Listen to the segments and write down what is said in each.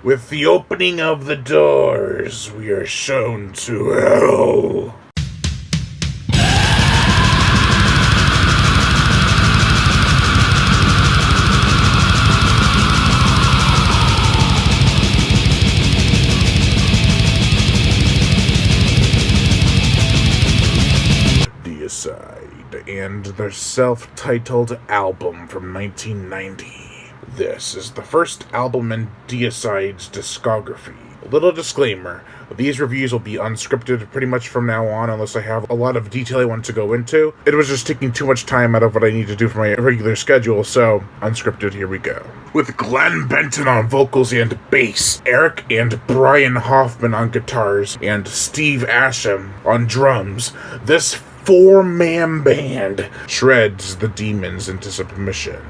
With the opening of the doors, we are shown to hell. Deicide and their self-titled album from 1990. This is the first album in Deicide's discography. A little disclaimer, these reviews will be unscripted pretty much from now on unless I have a lot of detail I want to go into. It was just taking too much time out of what I need to do for my regular schedule, so unscripted, here we go. With Glenn Benton on vocals and bass, Eric and Brian Hoffman on guitars, and Steve Asham on drums, this four-man band shreds the demons into submission.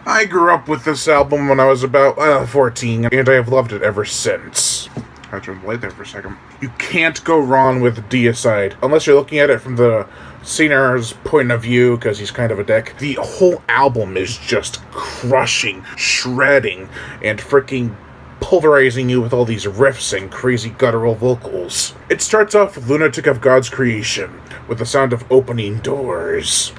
I grew up with this album when I was about 14, and I have loved it ever since. I turned the light there for a second. You can't go wrong with Deicide, unless you're looking at it from the singer's point of view, because he's kind of a dick. The whole album is just crushing, shredding, and freaking pulverizing you with all these riffs and crazy guttural vocals. It starts off with Lunatic of God's Creation, with the sound of opening doors,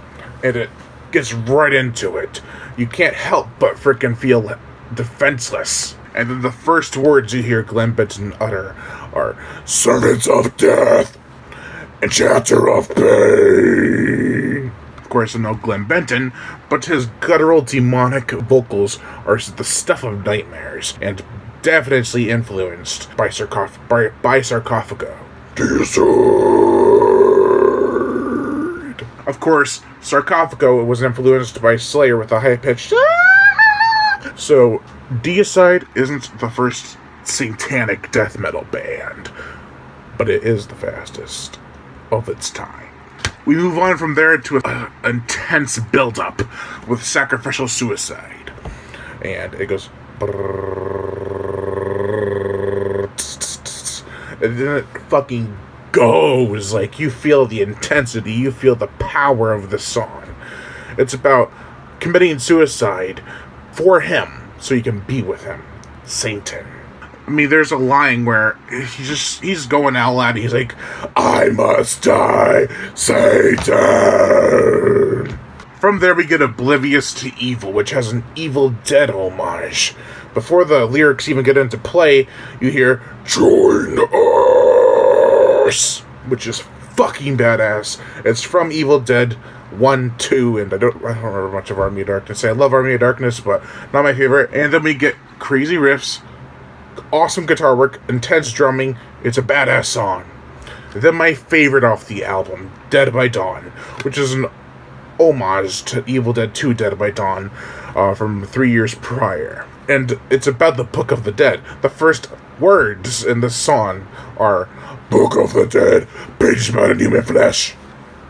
and it gets right into it. You can't help but freaking feel defenseless. And then the first words you hear Glenn Benton utter are, "Servants of death, enchanter of pain." Of course, I know Glenn Benton, but his guttural demonic vocals are the stuff of nightmares, and definitely influenced by Sarcophago. Deicide. Of course, Sarcophago was influenced by Slayer with a high-pitched So, Deicide isn't the first satanic death metal band, but it is the fastest of its time. We move on from there to an intense build-up with Sacrificial Suicide. And it goes... And then it fucking goes. Like, you feel the intensity, you feel the power of the song. It's about committing suicide for him, so you can be with him. Satan. I mean, there's a line where he's going out loud, he's like, "I must die, Satan." From there we get Oblivious to Evil, which has an Evil Dead homage. Before the lyrics even get into play, you hear, "Join us," which is fucking badass. It's from Evil Dead 1, 2, and I don't remember much of Army of Darkness. I love Army of Darkness, but not my favorite. And then we get crazy riffs, awesome guitar work, intense drumming. It's a badass song. Then my favorite off the album, Dead by Dawn, which is an homage to Evil Dead 2 Dead by Dawn from 3 years prior. And it's about the Book of the Dead. The first words in the song are, "Book of the Dead, pages bound in human flesh."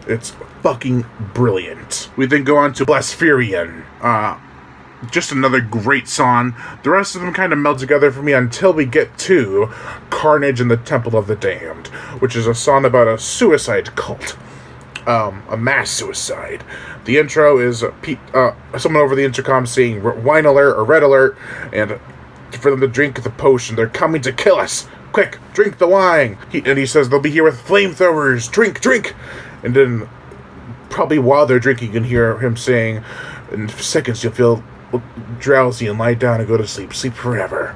It's fucking brilliant. We then go on to Blaspherian. Just another great song. The rest of them kind of meld together for me until we get to Carnage in the Temple of the Damned, which is a song about a suicide cult. A mass suicide. The intro is someone over the intercom saying "wine alert" or "red alert," and for them to drink the potion. They're coming to kill us. Quick, drink the wine. He says they'll be here with flamethrowers. Drink, drink. And then, probably while they're drinking, you can hear him saying, "In seconds you'll feel drowsy and lie down and go to sleep. Sleep forever."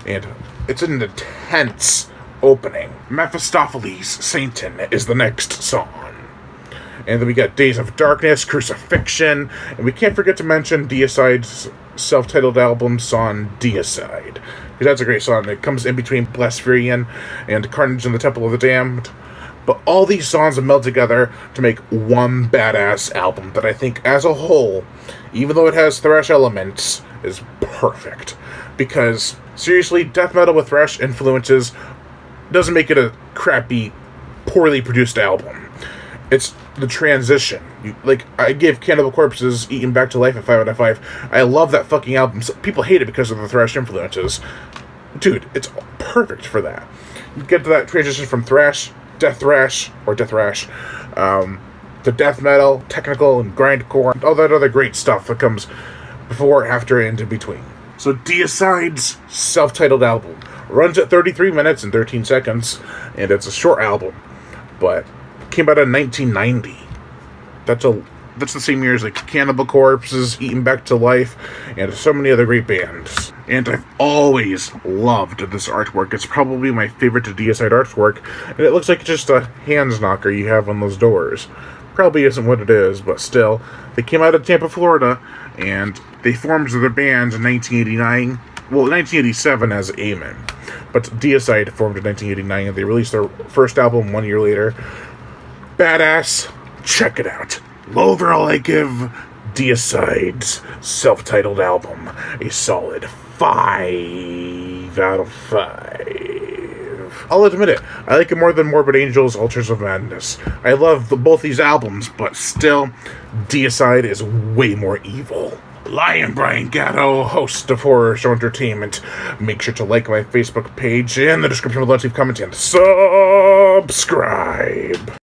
And it's an intense opening. Mephistopheles, Satan, is the next song. And then we got Days of Darkness, Crucifixion, and we can't forget to mention Deicide's self-titled album song, Deicide. Because that's a great song. It comes in between Blaspherian and Carnage in the Temple of the Damned. But all these songs meld together to make one badass album that I think, as a whole, even though it has thrash elements, is perfect. Because, seriously, death metal with thrash influences doesn't make it a crappy, poorly produced album. It's the transition. I give Cannibal Corpse's Eaten Back to Life a 5 out of 5. I love that fucking album. People hate it because of the thrash influences. Dude, it's perfect for that. You get to that transition from thrash, death thrash, to death metal, technical, and grindcore, and all that other great stuff that comes before, after, and in between. So Deicide's self-titled album runs at 33 minutes and 13 seconds, and it's a short album, but came out in 1990. That's the same year as like Cannibal Corpse's Eaten Back to Life, and so many other great bands. And I've always loved this artwork. It's probably my favorite Deicide artwork, and it looks like just a hands knocker you have on those doors. Probably isn't what it is, but still. They came out of Tampa, Florida, and they formed their band in 1989. Well, 1987 as Amen. But Deicide formed in 1989, and they released their first album 1 year later. Badass. Check it out. Overall, I give Deicide's self-titled album a solid 5 out of 5. I'll admit it, I like it more than Morbid Angel's Altars of Madness. I love both these albums, but still, Deicide is way more evil. I am Brian Gatto, host of Horror Show Entertainment. Make sure to like my Facebook page in the description below, leave comments, and subscribe.